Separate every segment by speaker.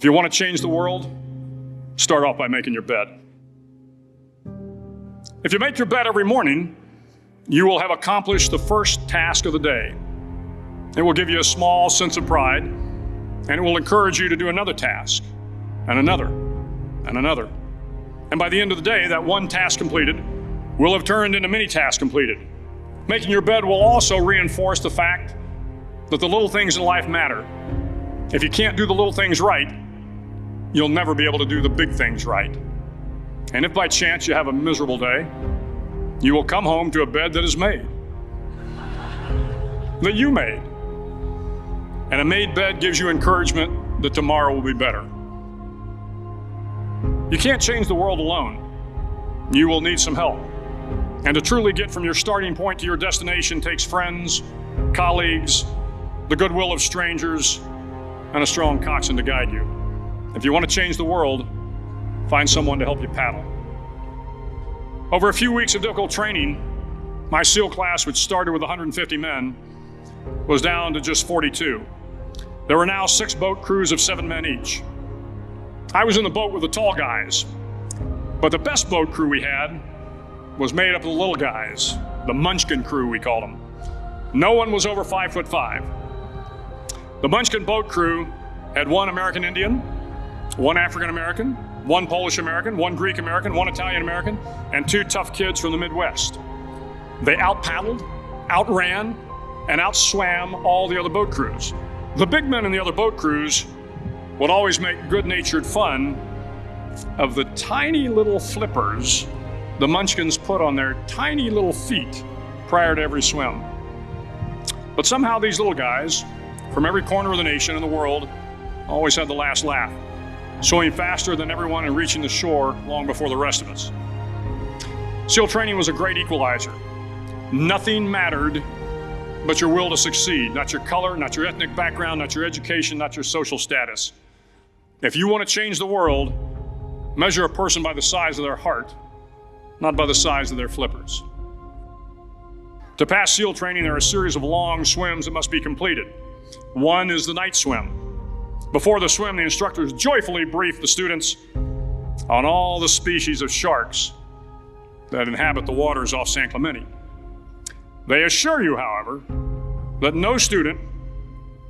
Speaker 1: you want to change the world, start off by making your bed. If you make your bed every morning, you will have accomplished the first task of the day. It will give you a small sense of pride, and it will encourage you to do another task, and another, and another. And by the end of the day, that one task completed will have turned into many tasks completed. Making your bed will also reinforce the fact that the little things in life matter. If you can't do the little things right, you'll never be able to do the big things right. And if by chance you have a miserable day, you will come home to a bed that is made, that you made. And a made bed gives you encouragement that tomorrow will be better. You can't change the world alone. You will need some help. And to truly get from your starting point to your destination takes friends, colleagues, the goodwill of strangers, and a strong coxswain to guide you. If you want to change the world, find someone to help you paddle. Over a few weeks of difficult training, my SEAL class, which started with 150 men, was down to just 42. There were now 6 boat crews of 7 men each. I was in the boat with the tall guys, but the best boat crew we had was made up of the little guys, the Munchkin crew, we called them. No one was over 5'5". The Munchkin boat crew had 1 American Indian, 1 African American, 1 Polish American, 1 Greek American, 1 Italian American, and 2 tough kids from the Midwest. They out-paddled, outran, and outswam all the other boat crews. The big men in the other boat crews would always make good-natured fun of the tiny little flippers the Munchkins put on their tiny little feet prior to every swim. But somehow these little guys from every corner of the nation and the world always had the last laugh, swimming faster than everyone and reaching the shore long before the rest of us. SEAL training was a great equalizer. Nothing mattered but your will to succeed, not your color, not your ethnic background, not your education, not your social status. If you want to change the world, measure a person by the size of their heart, not by the size of their flippers. To pass SEAL training, there are a series of long swims that must be completed. One is the night swim. Before the swim, the instructors joyfully brief the students on all the species of sharks that inhabit the waters off San Clemente. They assure you, however, that no student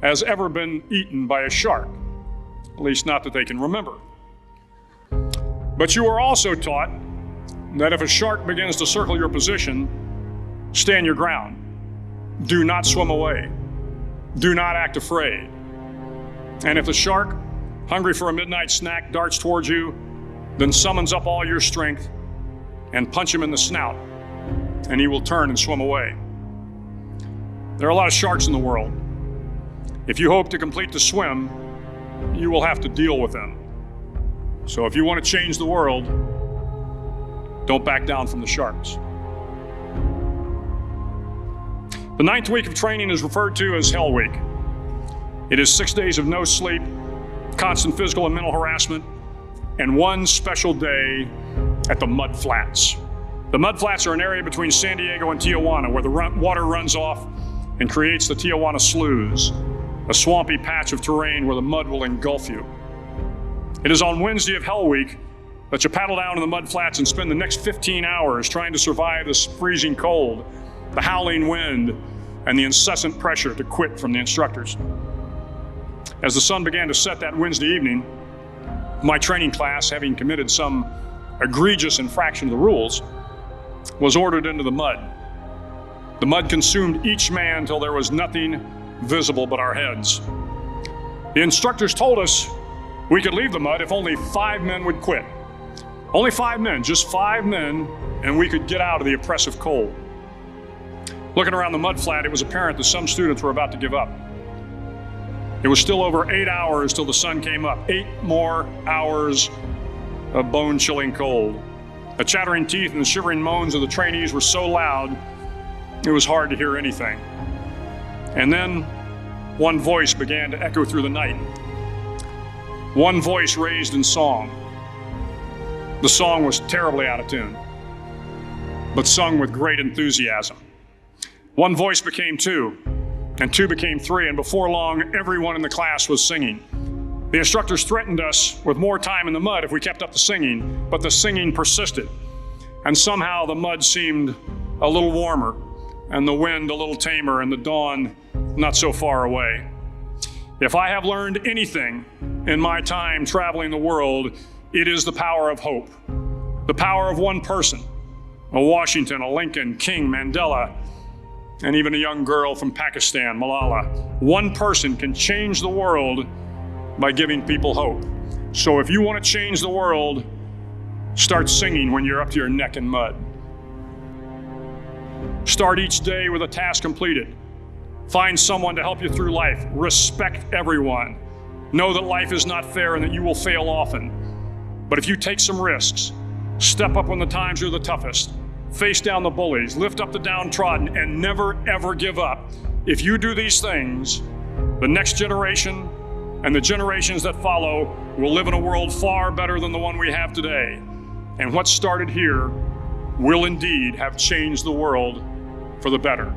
Speaker 1: has ever been eaten by a shark, at least not that they can remember. But you are also taught that if a shark begins to circle your position, stand your ground. Do not swim away. Do not act afraid. And if the shark, hungry for a midnight snack, darts towards you, then summons up all your strength and punch him in the snout, and he will turn and swim away. There are a lot of sharks in the world. If you hope to complete the swim, you will have to deal with them. So if you want to change the world, don't back down from the sharks. The 9th week of training is referred to as Hell Week. It is 6 days of no sleep, constant physical and mental harassment, and 1 special day at the Mud Flats. The Mud Flats are an area between San Diego and Tijuana where the water runs off and creates the Tijuana Sloughs, a swampy patch of terrain where the mud will engulf you. It is on Wednesday of Hell Week that you paddle down to the Mud Flats and spend the next 15 hours trying to survive this freezing cold, the howling wind, and the incessant pressure to quit from the instructors. As the sun began to set that Wednesday evening, my training class, having committed some egregious infraction of the rules, was ordered into the mud. The mud consumed each man until there was nothing visible but our heads. The instructors told us we could leave the mud if only 5 men would quit. Only 5 men, just 5 men, and we could get out of the oppressive cold. Looking around the mud flat, it was apparent that some students were about to give up. It was still over 8 hours till the sun came up. 8 more hours of bone-chilling cold. The chattering teeth and the shivering moans of the trainees were so loud, it was hard to hear anything. And then one voice began to echo through the night. One voice raised in song. The song was terribly out of tune, but sung with great enthusiasm. One voice became 2, and 2 became 3, and before long, everyone in the class was singing. The instructors threatened us with more time in the mud if we kept up the singing, but the singing persisted. And somehow the mud seemed a little warmer, and the wind a little tamer, and the dawn not so far away. If I have learned anything in my time traveling the world, it is the power of hope. The power of one person, a Washington, a Lincoln, King, Mandela, and even a young girl from Pakistan, Malala. One person can change the world by giving people hope. So if you want to change the world, start singing when you're up to your neck in mud. Start each day with a task completed. Find someone to help you through life. Respect everyone. Know that life is not fair and that you will fail often. But if you take some risks, step up when the times are the toughest, face down the bullies, lift up the downtrodden, and never ever give up. If you do these things, the next generation and the generations that follow will live in a world far better than the one we have today. And what started here will indeed have changed the world for the better.